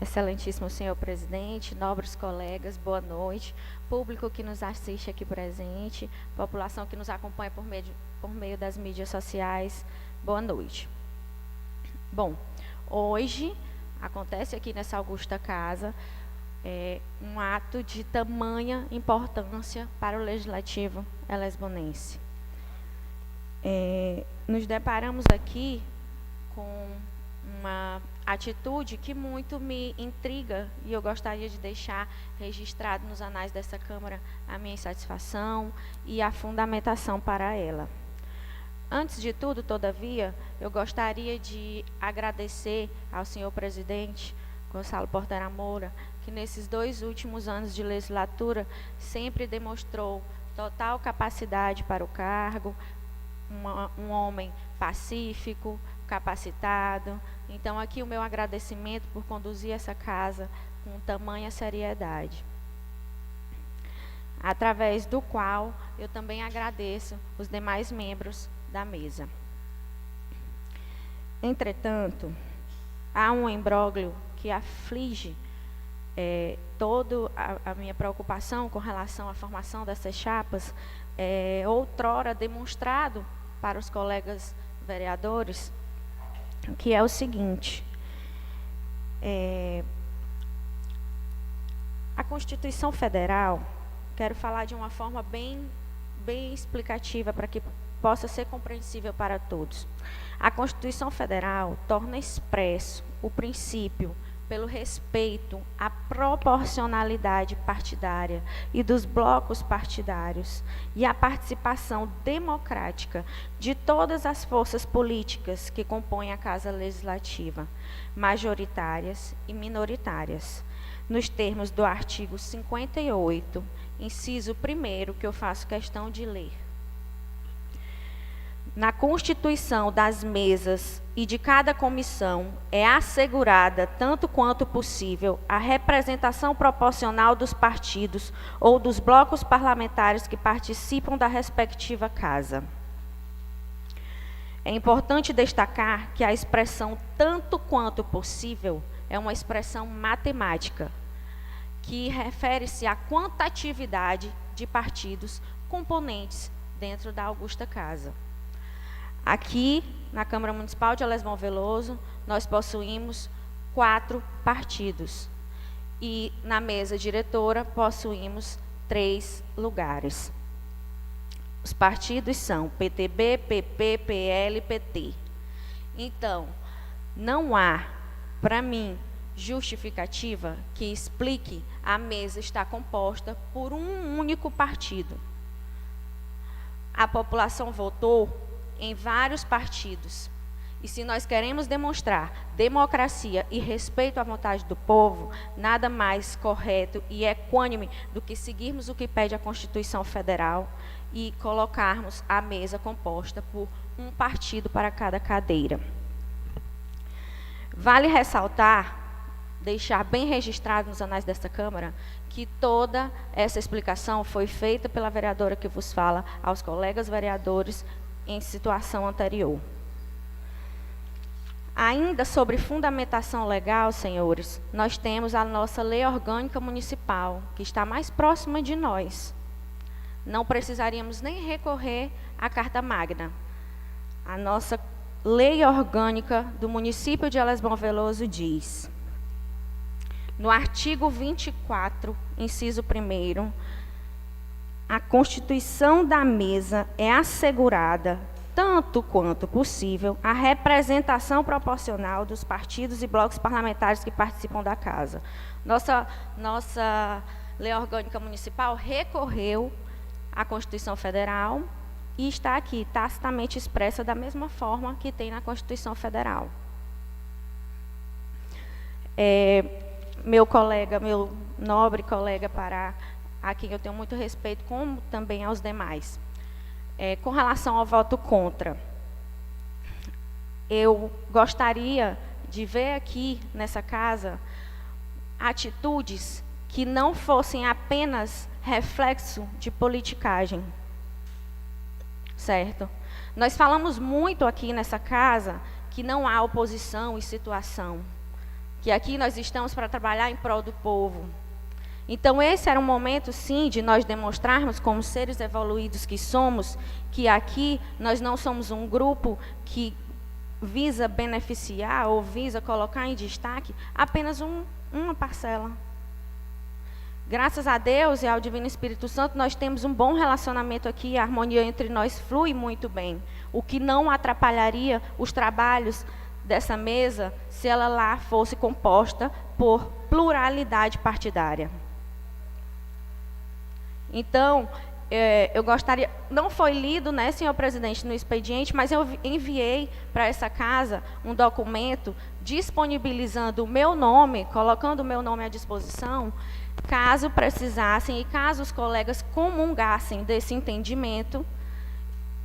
Excelentíssimo senhor presidente, nobres colegas, boa noite. Público que nos assiste aqui presente, população que nos acompanha por meio das mídias sociais, boa noite. Bom, hoje acontece aqui nessa augusta casa um ato de tamanha importância para o Legislativo elesbonense. Nos deparamos aqui com uma atitude que muito me intriga e eu gostaria de deixar registrado nos anais dessa Câmara a minha insatisfação e a fundamentação para ela. Antes de tudo, todavia, eu gostaria de agradecer ao senhor presidente Gonçalo Portela Moura, que nesses 2 últimos anos de legislatura sempre demonstrou total capacidade para o cargo, um homem pacífico, capacitado. Então, aqui o meu agradecimento por conduzir essa casa com tamanha seriedade. Através do qual eu também agradeço os demais membros da mesa. Entretanto, há um imbróglio que aflige toda a minha preocupação com relação à formação dessas chapas, outrora demonstrado para os colegas vereadores, que é o seguinte: a Constituição Federal, quero falar de uma forma bem explicativa para que possa ser compreensível para todos. A Constituição Federal torna expresso o princípio pelo respeito à proporcionalidade partidária e dos blocos partidários e à participação democrática de todas as forças políticas que compõem a Casa Legislativa, majoritárias e minoritárias, nos termos do artigo 58, inciso 1º, que eu faço questão de ler. Na constituição das mesas e de cada comissão é assegurada, tanto quanto possível, a representação proporcional dos partidos ou dos blocos parlamentares que participam da respectiva casa. É importante destacar que a expressão tanto quanto possível é uma expressão matemática, que refere-se à quantitatividade de partidos componentes dentro da augusta casa. Aqui, na Câmara Municipal de Elesbom Veloso, nós possuímos 4 partidos. E na mesa diretora possuímos 3 lugares. Os partidos são PTB, PP, PL e PT. Então, não há, para mim, justificativa que explique a mesa estar composta por um único partido. A população votou em vários partidos. E se nós queremos demonstrar democracia e respeito à vontade do povo, nada mais correto e equânime do que seguirmos o que pede a Constituição Federal e colocarmos a mesa composta por um partido para cada cadeira. Vale ressaltar, deixar bem registrado nos anais desta Câmara, que toda essa explicação foi feita pela vereadora que vos fala aos colegas vereadores em situação anterior. Ainda sobre fundamentação legal, senhores, nós temos a nossa Lei Orgânica Municipal, que está mais próxima de nós. Não precisaríamos nem recorrer à Carta Magna. A nossa Lei Orgânica do município de Elesbom Veloso diz, no artigo 24, inciso 1º, a constituição da mesa é assegurada, tanto quanto possível, a representação proporcional dos partidos e blocos parlamentares que participam da casa. Nossa Lei Orgânica Municipal recorreu à Constituição Federal e está aqui, tacitamente expressa da mesma forma que tem na Constituição Federal. Meu nobre colega Pará, a quem eu tenho muito respeito, como também aos demais. Com relação ao voto contra, eu gostaria de ver aqui nessa casa atitudes que não fossem apenas reflexo de politicagem, certo? Nós falamos muito aqui nessa casa que não há oposição e situação. que aqui nós estamos para trabalhar em prol do povo. Então, esse era um momento, sim, de nós demonstrarmos, como seres evoluídos que somos, que aqui nós não somos um grupo que visa beneficiar ou visa colocar em destaque apenas uma parcela. Graças a Deus e ao Divino Espírito Santo, nós temos um bom relacionamento aqui, a harmonia entre nós flui muito bem, o que não atrapalharia os trabalhos dessa mesa se ela lá fosse composta por pluralidade partidária. Então, eu gostaria, não foi lido, né, senhor presidente, no expediente, mas eu enviei para essa casa um documento disponibilizando o meu nome, colocando o meu nome à disposição, caso precisassem e caso os colegas comungassem desse entendimento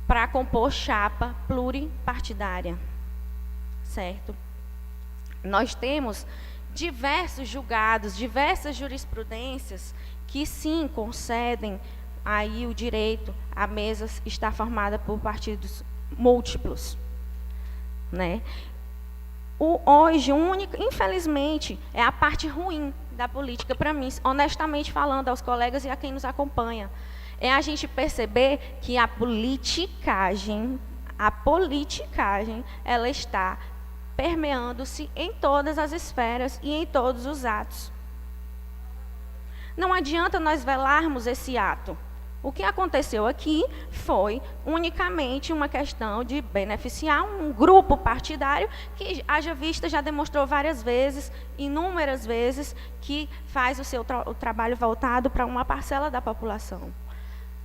para compor chapa pluripartidária, certo? Nós temos diversos julgados, diversas jurisprudências que sim concedem aí o direito à mesa estar formada por partidos múltiplos, né? Hoje, infelizmente, é a parte ruim da política para mim, honestamente falando aos colegas e a quem nos acompanha, é a gente perceber que a politicagem, ela está permeando-se em todas as esferas e em todos os atos. Não adianta nós velarmos esse ato. O que aconteceu aqui foi unicamente uma questão de beneficiar um grupo partidário que, haja vista, já demonstrou várias vezes, inúmeras vezes, que faz o trabalho voltado para uma parcela da população.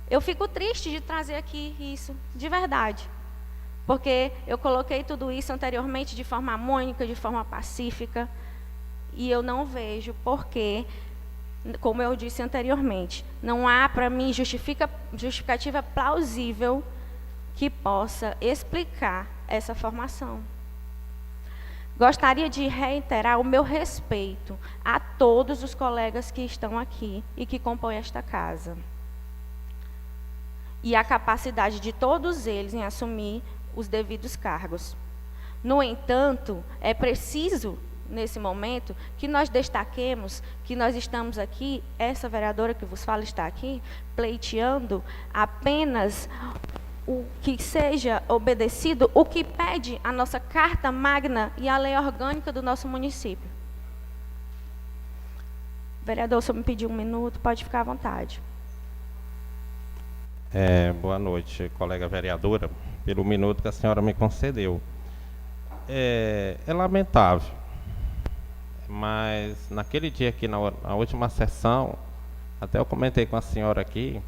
Eu fico triste de trazer aqui isso, de verdade, porque eu coloquei tudo isso anteriormente de forma harmônica, de forma pacífica, e eu não vejo por que, como eu disse anteriormente, não há para mim justificativa plausível que possa explicar essa formação. Gostaria de reiterar o meu respeito a todos os colegas que estão aqui e que compõem esta casa. E a capacidade de todos eles em assumir os devidos cargos. No entanto, é preciso, nesse momento, que nós destaquemos que nós estamos aqui, essa vereadora que vos fala está aqui, pleiteando apenas o que seja obedecido, o que pede a nossa Carta Magna e a lei orgânica do nosso município. Vereador, se eu me pedir 1 minuto, pode ficar à vontade. Boa noite, colega vereadora, pelo minuto que a senhora me concedeu. É lamentável, mas naquele dia aqui, na última sessão, até eu comentei com a senhora aqui,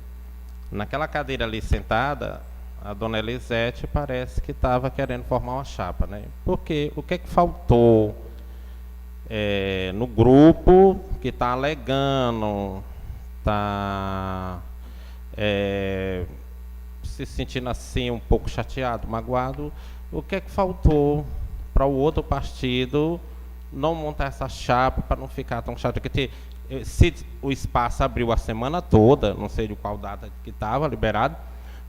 naquela cadeira ali sentada, a dona Elisete parece que estava querendo formar uma chapa, né? Porque o que é que faltou no grupo que está alegando, está se sentindo assim um pouco chateado, magoado, o que é que faltou para o outro partido não montar essa chapa para não ficar tão chato? Porque se o espaço abriu a semana toda, não sei de qual data que estava liberado,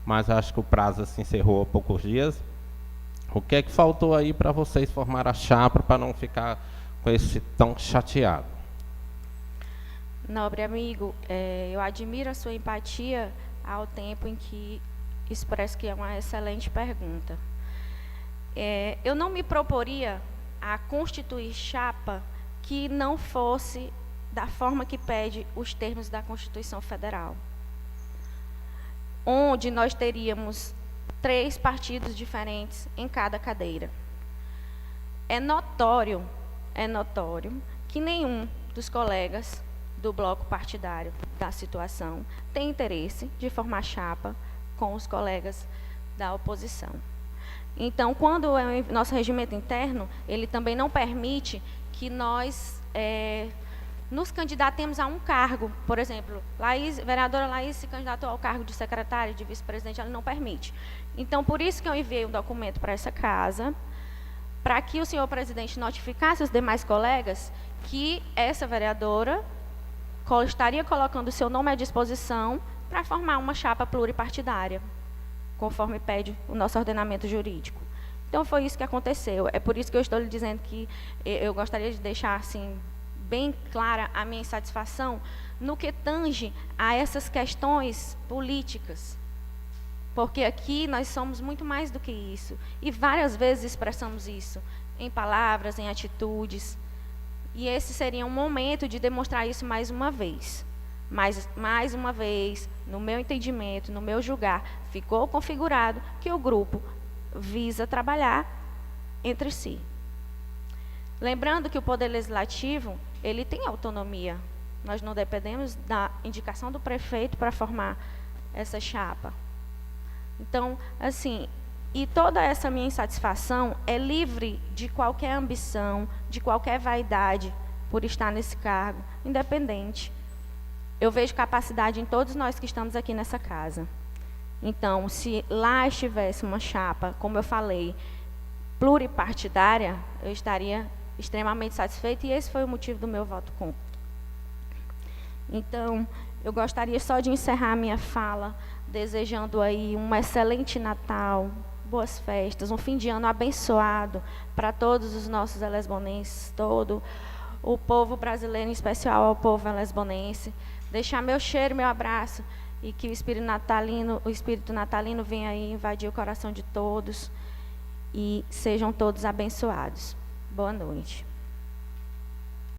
mas acho que o prazo se encerrou há poucos dias. O que é que faltou aí para vocês formar a chapa para não ficar com esse tão chateado? Nobre amigo, eu admiro a sua empatia ao tempo em que expresso que é uma excelente pergunta. Eu não me proporia a constituir chapa que não fosse da forma que pede os termos da Constituição Federal, onde nós teríamos 3 partidos diferentes em cada cadeira. É notório que nenhum dos colegas do bloco partidário da situação tem interesse de formar chapa com os colegas da oposição. Então, quando é o nosso regimento interno, ele também não permite que nós nos candidatemos a um cargo. Por exemplo, vereadora Laís se candidatou ao cargo de secretária, de vice-presidente, ela não permite. Então, por isso que eu enviei um documento para essa casa, para que o senhor presidente notificasse os demais colegas que essa vereadora estaria colocando o seu nome à disposição para formar uma chapa pluripartidária, conforme pede o nosso ordenamento jurídico. Então, foi isso que aconteceu. É por isso que eu estou lhe dizendo que eu gostaria de deixar, assim, bem clara a minha insatisfação no que tange a essas questões políticas. Porque aqui nós somos muito mais do que isso. E várias vezes expressamos isso, em palavras, em atitudes. E esse seria um momento de demonstrar isso mais uma vez. Mas, mais uma vez, no meu entendimento, no meu julgar, ficou configurado que o grupo visa trabalhar entre si. Lembrando que o Poder Legislativo, ele tem autonomia. Nós não dependemos da indicação do prefeito para formar essa chapa. Então, assim, e toda essa minha insatisfação é livre de qualquer ambição, de qualquer vaidade por estar nesse cargo, independente. Eu vejo capacidade em todos nós que estamos aqui nessa casa. Então, se lá estivesse uma chapa, como eu falei, pluripartidária, eu estaria extremamente satisfeita, e esse foi o motivo do meu voto contra. Então, eu gostaria só de encerrar a minha fala desejando aí um excelente Natal, boas festas, um fim de ano abençoado para todos os nossos elesbonenses, todo o povo brasileiro, em especial ao povo elesbonense. Deixar meu cheiro, meu abraço, e que o espírito natalino venha aí invadir o coração de todos e sejam todos abençoados. Boa noite.